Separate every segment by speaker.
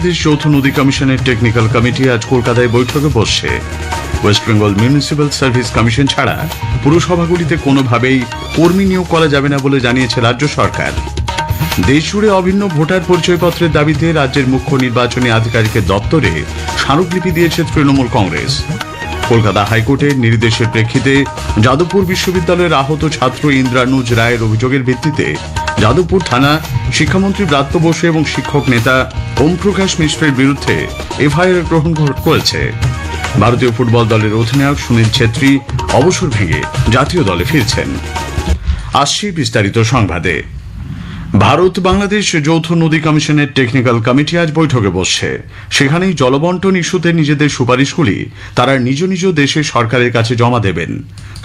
Speaker 1: বাংলাদেশ যৌথ নদী কমিশনের টেকনিক্যাল কমিটি আজ কলকাতায় বৈঠকে বসছে। West Bengal municipal service commission ছাড়া পুরসভাগুলিতে কোনোভাবেই কর্মী নিয়োগ করা যাবে না বলে জানিয়েছে রাজ্য সরকার। দেশজুড়ে অভিন্ন ভোটার পরিচয়পত্রের দাবিতে রাজ্যের মুখ্য নির্বাচনী আধিকারিকের দপ্তরে স্মারকলিপি দিয়েছে তৃণমূল কংগ্রেস। কলকাতা হাইকোর্টের নির্দেশের প্রেক্ষিতে যাদবপুর বিশ্ববিদ্যালয়ের আহত ছাত্র ইন্দ্রানুজ রায়ের অভিযোগের ভিত্তিতে যাদবপুর থানা শিক্ষামন্ত্রী ব্রাত্য বসু এবং শিক্ষক নেতা ওম প্রকাশ মিশ্রের বিরুদ্ধে এফআইআর গ্রহণ করেছে। ভারতীয় ফুটবল দলের অধিনায়ক সুনীল ছেত্রী অবসর ভেঙে জাতীয় দলে ফিরছেন। আসছি বিস্তারিত সংবাদে। ভারত বাংলাদেশ যৌথ নদী কমিশনের টেকনিক্যাল কমিটি আজ বৈঠকে বসছে। সেখানেই জলবন্টন ইস্যুতে নিজেদের সুপারিশগুলি তারা নিজ নিজ দেশে সরকারের কাছে জমা দেবেন।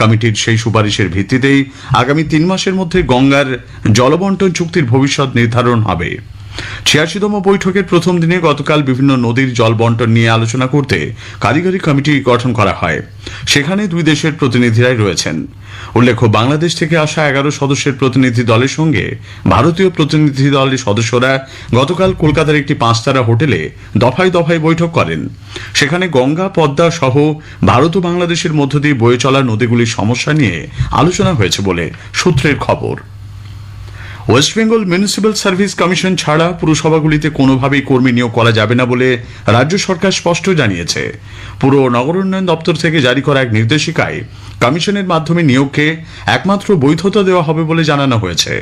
Speaker 1: কমিটির সেই সুপারিশের ভিত্তিতেই আগামী 3 মাসের মধ্যে গঙ্গার জলবন্টন চুক্তির ভবিষ্যৎ নির্ধারণ হবে। 86তম বৈঠকের প্রথম দিনে গতকাল বিভিন্ন নদীর জল বন্টন নিয়ে আলোচনা করতে কারিগরি কমিটি গঠন করা হয়। সেখানে 2 দেশের প্রতিনিধিরাই রয়েছেন। উল্লেখ্য, বাংলাদেশ থেকে আসা 11 সদস্যের প্রতিনিধি দলের সঙ্গে ভারতীয় প্রতিনিধি দলের সদস্যরা গতকাল কলকাতার একটি 5-তারা হোটেলে দফায় দফায় বৈঠক করেন। সেখানে গঙ্গা, পদ্মা সহ ভারত ও বাংলাদেশের মধ্য দিয়ে বয়ে চলা নদীগুলির সমস্যা নিয়ে আলোচনা হয়েছে বলে সূত্রের খবর। West Bengal municipal service commission ছাড়া পুরসভাগুলিতে কোনোভাবেই কর্মী নিয়োগ করা যাবে না বলে রাজ্য সরকার স্পষ্ট জানিয়েছে। পুর ও নগর উন্নয়ন দপ্তর থেকে জারি করা এক নির্দেশিকায় কমিশনের মাধ্যমে নিয়োগকে একমাত্র বৈধতা দেওয়া হবে বলে জানানো হয়েছে।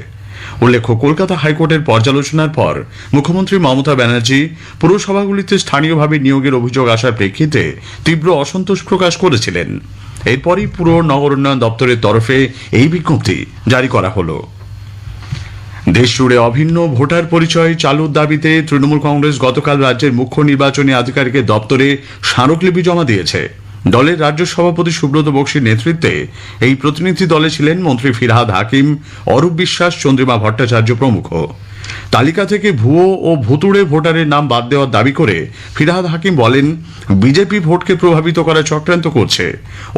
Speaker 1: উল্লেখ্য, কলকাতা হাইকোর্টের পর্যালোচনার পর মুখ্যমন্ত্রী মমতা ব্যানার্জি পুরসভাগুলিতে স্থানীয়ভাবে নিয়োগের অভিযোগ আসার প্রেক্ষিতে তীব্র অসন্তোষ প্রকাশ করেছিলেন। এরপরই পুর ও নগর উন্নয়ন দপ্তরের তরফে এই বিজ্ঞপ্তি জারি করা হল। দেশজুড়ে অভিন্ন ভোটার পরিচয় চালুর দাবিতে তৃণমূল কংগ্রেস গতকাল রাজ্যের মুখ্য নির্বাচনী আধিকারিকের দপ্তরে স্মারকলিপি জমা দিয়েছে। দলের রাজ্য সভাপতি সুব্রত বক্সির নেতৃত্বে এই প্রতিনিধি দলে ছিলেন মন্ত্রী ফিরহাদ হাকিম, অরূপ বিশ্বাস, চন্দ্রিমা ভট্টাচার্য প্রমুখ। তালিকা থেকে ভুয়ো ও ভুতুড়ে ভোটারের নাম বাদ দেওয়ার দাবি করে ফিরহাদ হাকিম বলেন, বিজেপি ভোটকে প্রভাবিত করার চক্রান্ত করছে।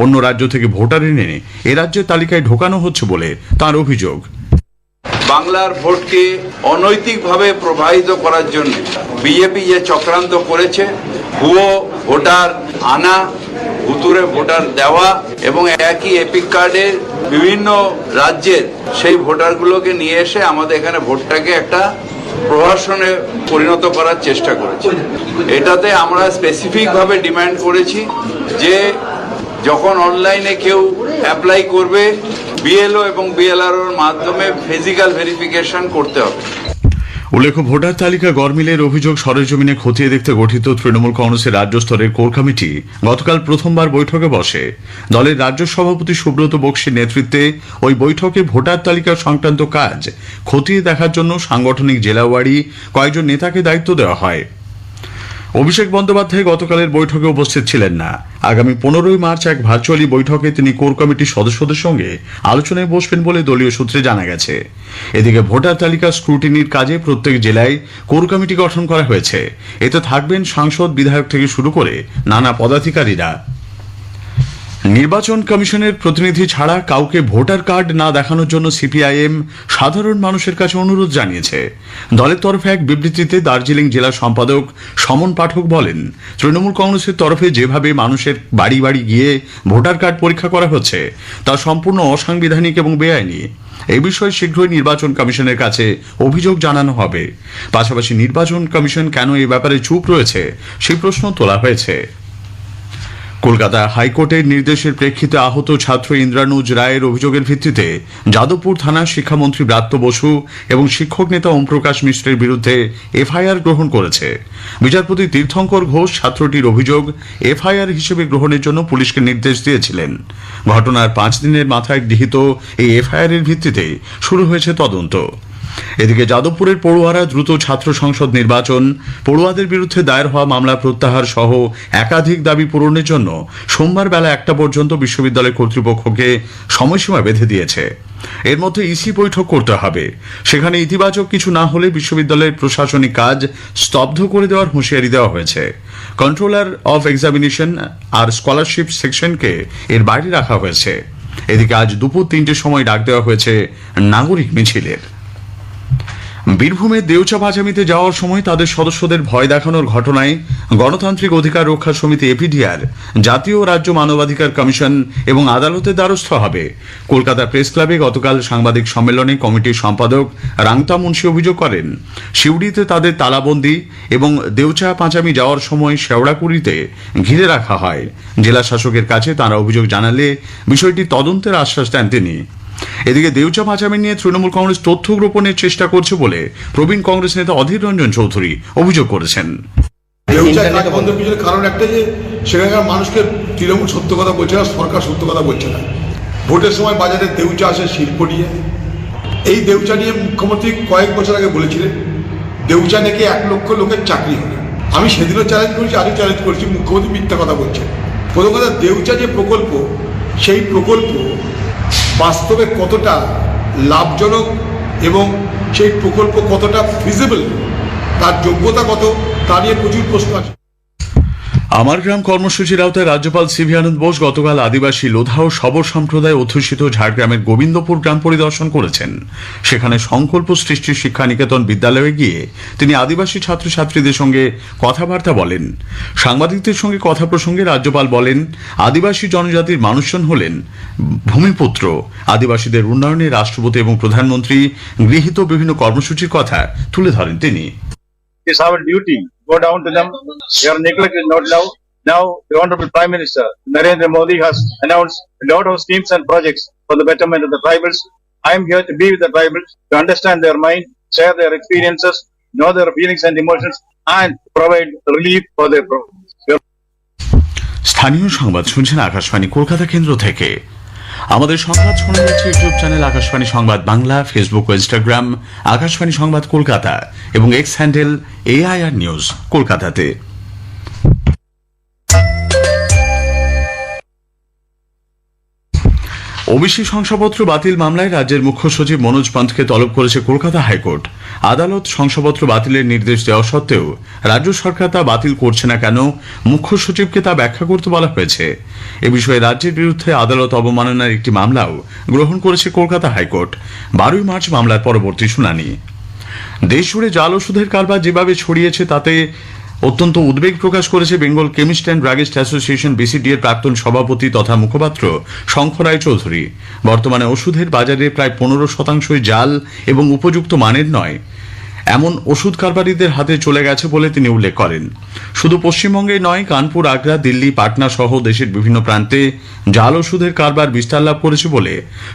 Speaker 1: অন্য রাজ্য থেকে ভোটার এনে এ রাজ্যের তালিকায় ঢোকানো হচ্ছে বলে তাঁর অভিযোগ।
Speaker 2: বাংলার ভোটকে অনৈতিকভাবে প্রভাবিত করার জন্য বিজেপি যে চক্রান্ত করেছে, ভুয়ো ভোটার আনা, ভুতুরে ভোটার দেওয়া এবং একই এপিক কার্ডের বিভিন্ন রাজ্যের সেই ভোটারগুলোকে নিয়ে এসে আমাদের এখানে ভোটটাকে একটা প্রহসনে পরিণত করার চেষ্টা করেছে। এটাতে আমরা স্পেসিফিকভাবে ডিমান্ড করেছি যে যখন অনলাইনে কেউ অ্যাপ্লাই করবে, বিএলও এবং বিএলআরওর মাধ্যমে ফিজিক্যাল ভেরিফিকেশন করতে হবে।
Speaker 1: উল্লেখ্য, ভোটার তালিকা গরমিলের অভিযোগ সরেজমিনে খতিয়ে দেখতে গঠিত তৃণমূল কংগ্রেসের রাজ্য স্তরের কোর কমিটি গতকাল প্রথমবার বৈঠকে বসে। দলের রাজ্য সভাপতি সুব্রত বক্সির নেতৃত্বে ওই বৈঠকে ভোটার তালিকা সংক্রান্ত কাজ খতিয়ে দেখার জন্য সাংগঠনিক জেলাওয়ারি কয়েকজন নেতাকে দায়িত্ব দেওয়া হয়। অভিষেক বন্দ্যোপাধ্যায় গতকালের বৈঠকে উপস্থিত ছিলেন না। আগামী 15ই মার্চ এক ভার্চুয়ালি বৈঠকে তিনি কোর কমিটির সদস্যদের সঙ্গে আলোচনায় বসবেন বলে দলীয় সূত্রে জানা গেছে। এদিকে ভোটার তালিকা স্ক্রুটিনির কাজে প্রত্যেক জেলায় কোর কমিটি গঠন করা হয়েছে। এতে থাকবেন সাংসদ, বিধায়ক থেকে শুরু করে নানা পদাধিকারীরা। নির্বাচন কমিশনের প্রতিনিধি ছাড়া কাউকে ভোটার কার্ড না দেখানোর জন্য সিপিআইএম সাধারণ মানুষের কাছে অনুরোধ জানিয়েছে। দলের তরফে এক বিবৃতিতে দার্জিলিং জেলা সম্পাদক সমন পাঠক বলেন, তৃণমূল কংগ্রেসের তরফে যেভাবে মানুষের বাড়ি বাড়ি গিয়ে ভোটার কার্ড পরীক্ষা করা হচ্ছে তা সম্পূর্ণ অসাংবিধানিক এবং বেআইনি। এই বিষয়ে শীঘ্রই নির্বাচন কমিশনের কাছে অভিযোগ জানানো হবে। পাশাপাশি নির্বাচন কমিশন কেন এই ব্যাপারে চুপ রয়েছে সেই প্রশ্ন তোলা হয়েছে। কলকাতা হাইকোর্টের নির্দেশের প্রেক্ষিতে আহত ছাত্র ইন্দ্রানুজ রায়ের অভিযোগের ভিত্তিতে যাদবপুর থানা শিক্ষামন্ত্রী ব্রাত্য বসু এবং শিক্ষক নেতা ওম প্রকাশ মিশ্রের বিরুদ্ধে এফআইআর গ্রহণ করেছে। বিচারপতি তীর্থঙ্কর ঘোষ ছাত্রটির অভিযোগ এফআইআর হিসেবে গ্রহণের জন্য পুলিশকে নির্দেশ দিয়েছিলেন। ঘটনার 5 দিনের মাথায় গৃহীত এই এফআইআর এর ভিত্তিতে শুরু হয়েছে তদন্ত। এদিকে যাদবপুরের পড়ুয়ারা দ্রুত ছাত্র সংসদ নির্বাচন, পড়ুয়াদের বিরুদ্ধে দায়ের হওয়া মামলা প্রত্যাহার সহ একাধিক দাবি পূরণের জন্য সোমবার বেলা 1টা পর্যন্ত বিশ্ববিদ্যালয় কর্তৃপক্ষকে সময়সীমা বেঁধে দিয়েছে। এর মধ্যে ইসি বৈঠক করতে হবে। সেখানে ইতিবাচক কিছু না হলে বিশ্ববিদ্যালয়ের প্রশাসনিক কাজ স্তব্ধ করে দেওয়ার হুঁশিয়ারি দেওয়া হয়েছে। কন্ট্রোলার অফ এক্সামিনেশন আর স্কলারশিপ সেকশনকে এর বাইরে রাখা হয়েছে। এদিকে আজ দুপুর 3টের সময় ডাক দেওয়া হয়েছে নাগরিক মিছিলের। বীরভূমে দেউচা পাচামিতে যাওয়ার সময় তাদের সদস্যদের ভয় দেখানোর ঘটনায় গণতান্ত্রিক অধিকার রক্ষা সমিতি এপিডিআর জাতীয় ও রাজ্য মানবাধিকার কমিশন এবং আদালতের দ্বারস্থ হবে। কলকাতা প্রেস ক্লাবে গতকাল সাংবাদিক সম্মেলনে কমিটির সম্পাদক রাংতা মুন্সি অভিযোগ করেন, সিউড়িতে তাদের তালাবন্দি এবং দেউচা পাঁচামি যাওয়ার সময় শেওড়াকুড়িতে ঘিরে রাখা হয়। জেলা শাসকের কাছে তাঁরা অভিযোগ জানালে বিষয়টি তদন্তের আশ্বাস দেন তিনি। এদিকে দেউচা পাচামি নিয়ে তৃণমূল কংগ্রেস তথ্য গোপনের চেষ্টা করছে বলে প্রবীণ কংগ্রেস নেতা অধীর রঞ্জন চৌধুরী অভিযোগ করেছেন।
Speaker 3: দেউচা কাজ বন্ধের পিছনে কারণ একটা, যে সেখানকার মানুষকে তৃণমূল সত্য কথা বলছে না, সরকার সত্য কথা বলছে না। ভোটের সময় বাজারে দেউচা আসে শিল্প নিয়ে। এই দেউচা নিয়ে মুখ্যমন্ত্রী কয়েক বছর আগে বলেছিলেন দেউচা নাকি 1 লক্ষ লোকের চাকরি হবে। আমি সেদিনও চ্যালেঞ্জ করেছি, আজও চ্যালেঞ্জ করছি, মুখ্যমন্ত্রী মিথ্যা কথা বলছেন। প্রথম কথা, দেউচা যে প্রকল্প, সেই প্রকল্প বাস্তবে কতটা লাভজনক এবং সেই প্রকল্প কতটা ফিজিবল, তার যোগ্যতা কত, তা নিয়ে প্রচুর প্রশ্ন আছে।
Speaker 1: আমার গ্রাম কর্মসূচির আওতায় রাজ্যপাল সিভি আনন্দ বোস গতকাল আদিবাসী লোধা ও শবর সম্প্রদায় অধ্যুষিত ঝাড়গ্রামের গোবিন্দপুর গ্রাম পরিদর্শন করেছেন। সেখানে সংকল্প সৃষ্টি শিক্ষা নিকেতন বিদ্যালয়ে গিয়ে তিনি আদিবাসী ছাত্রছাত্রীদের সঙ্গে কথাবার্তা বলেন। সাংবাদিকদের সঙ্গে কথা প্রসঙ্গে রাজ্যপাল বলেন, আদিবাসী জনজাতির মানুষজন হলেন ভূমিপুত্র। আদিবাসীদের উন্নয়নে রাষ্ট্রপতি এবং প্রধানমন্ত্রী গৃহীত বিভিন্ন কর্মসূচির কথা তুলে ধরেন তিনি।
Speaker 4: It's our duty to go down to them. They are neglected not now. Now, the Honorable Prime Minister Narendra Modi has announced a lot of schemes and projects for the betterment of the tribals. I am here to be with the tribals, to understand their mind, share their experiences, know their feelings and emotions, and provide relief for their problems.
Speaker 1: স্থানীয় সংবাদ শুনছেন আকাশবাণী কলকাতা কেন্দ্র থেকে। আমাদের সংবাদ শোনা যাচ্ছে YouTube channel Akashvani সংবাদ বাংলা, ফেসবুক ও ইনস্টাগ্রাম আকাশবাণী সংবাদ কলকাতা এবং এক্স হ্যান্ডেল AIR নিউজ কলকাতাতে। ওবিসি শংসাপত্র বাতিল মামলায় রাজ্যের মুখ্য সচিব মনোজ পন্থকে তলব করেছে কলকাতা হাইকোর্ট। আদালত শংসাপত্র বাতিলের নির্দেশ দেওয়া সত্ত্বেও রাজ্য সরকার তা বাতিল করছে না কেন, মুখ্য সচিবকে তা ব্যাখ্যা করতে বলা হয়েছে। এ বিষয়ে রাজ্যের বিরুদ্ধে আদালত অবমাননার একটি মামলাও গ্রহণ করেছে কলকাতা হাইকোর্ট। 12 মার্চ মামলার পরবর্তী শুনানি। দেশজুড়ে জাল ওষুধের কারবার যেভাবে ছড়িয়েছে তাতে অত্যন্ত উদ্বেগ প্রকাশ করেছে Bengal chemist and druggist association BCD এর প্রাক্তন সভাপতি তথা মুখপাত্র শঙ্খ রায় চৌধুরী। বর্তমানে ওষুধের বাজারে প্রায় 15% জাল এবং উপযুক্ত মানের নয় এমন ওষুধ কারবারিদের হাতে চলে গেছে বলে তিনি উল্লেখ করেন। শুধু পশ্চিমবঙ্গে নয়, কানপুর, আগ্রা, দিল্লি, পাটনা সহ দেশের বিভিন্ন প্রান্তে জাল ওষুধের কারবার বিস্তার লাভ করেছে বলে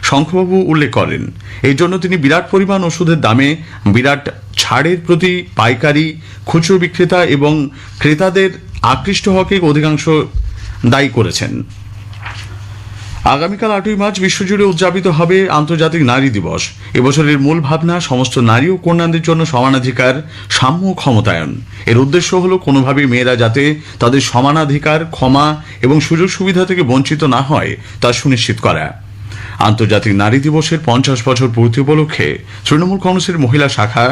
Speaker 1: শঙ্খবাবু উল্লেখ করেন। এই জন্য তিনি বিরাট পরিমাণ ওষুধের দামে বিরাট ছাড়ের প্রতি পাইকারি, খুচরো বিক্রেতা এবং ক্রেতাদের আকৃষ্ট হওয়াকে অধিকাংশ দায়ী করেছেন। আগামীকাল 8ই মার্চ বিশ্বজুড়ে উদযাপিত হবে আন্তর্জাতিক নারী দিবস। এবছরের মূল ভাবনা সমস্ত নারী ও কন্যাদের জন্য সমানাধিকার, সাম্য ও ক্ষমতায়ন। এর উদ্দেশ্য হল কোনোভাবেই মেয়েরা যাতে তাদের সমানাধিকার, ক্ষমা এবং সুযোগ সুবিধা থেকে বঞ্চিত না হয় তা সুনিশ্চিত করা। আন্তর্জাতিক নারী দিবসের 50 বছর পূর্তি উপলক্ষে তৃণমূল কংগ্রেসের মহিলা শাখা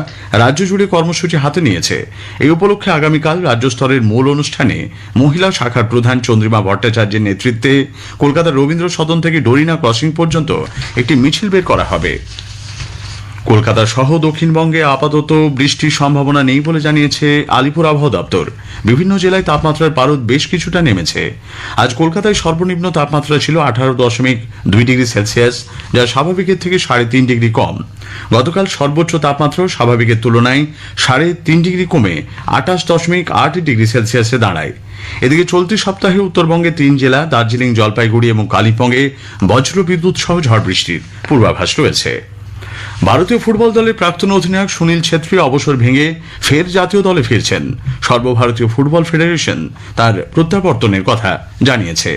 Speaker 1: রাজ্য জুড়ে কর্মসূচি হাতে নিয়েছে। এই উপলক্ষে আগামীকাল রাজ্য স্তরের মূল অনুষ্ঠানে মহিলা শাখার প্রধান চন্দ্রিমা ভট্টাচার্যের নেতৃত্বে কলকাতার রবীন্দ্র সদন থেকে ডোরিনা ক্রসিং পর্যন্ত একটি মিছিল বের করা হবে। কলকাতা সহ দক্ষিণবঙ্গে আপাতত বৃষ্টির সম্ভাবনা নেই বলে জানিয়েছে আলিপুর আবহাওয়া দপ্তর। বিভিন্ন জেলায় তাপমাত্রার পারদ বেশ কিছুটা নেমেছে। আজ কলকাতায় সর্বনিম্ন তাপমাত্রা ছিল 18.2 ডিগ্রি সেলসিয়াস, যা স্বাভাবিকের থেকে 3.5 ডিগ্রি কম। গতকাল সর্বোচ্চ তাপমাত্রা স্বাভাবিকের তুলনায় 3.5 ডিগ্রি কমে 28.8 ডিগ্রি সেলসিয়াসে দাঁড়ায়। এদিকে চলতি সপ্তাহে উত্তরবঙ্গে 3 জেলা দার্জিলিং, জলপাইগুড়ি এবং কালিম্পংয়ে বজ্র বিদ্যুৎ সহ ঝড় বৃষ্টির পূর্বাভাস রয়েছে। ভারতীয় ফুটবল দলের প্রাক্তন অধিনায়ক সুনীল ছেত্রী অবসর ভেঙে ফের জাতীয় দলে ফিরছেন। সর্বভারতীয় ফুটবল ফেডারেশন তার প্রত্যাবর্তনের কথা জানিয়েছে।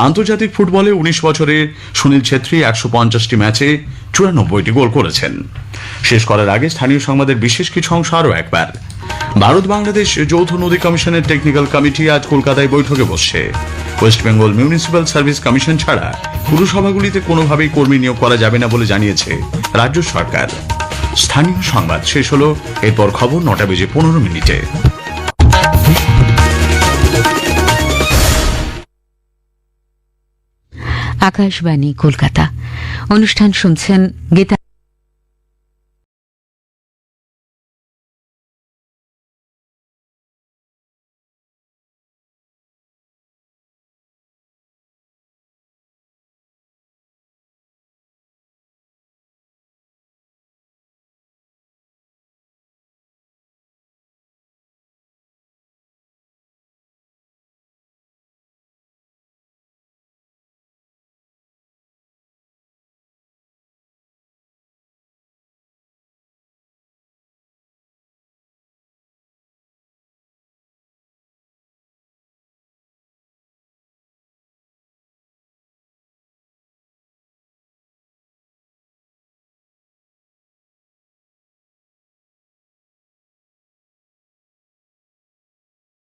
Speaker 1: আন্তর্জাতিক ফুটবলে 19 বছরে সুনীল ছেত্রী 150টি ম্যাচে 94টি গোল করেছেন। শেষ করার আগে স্থানীয় সংবাদের বিশেষ কিছু অংশ আরও একবার। ভারত বাংলাদেশ যৌথ নদী কমিশনের টেকনিক্যাল কমিটি আজ কলকাতায় বৈঠকে বসছে। West Bengal municipal service commission ছাড়া পুরসভাগুলিতে কোনোভাবেই কর্মী নিয়োগ করা যাবে না বলে জানিয়েছে রাজ্য সরকার। স্থানীয় সংবাদ শেষ হলো। এরপর খবর 9:15।
Speaker 5: আকাশবাণী কলকাতা। অনুষ্ঠান শুনছেন গীতা।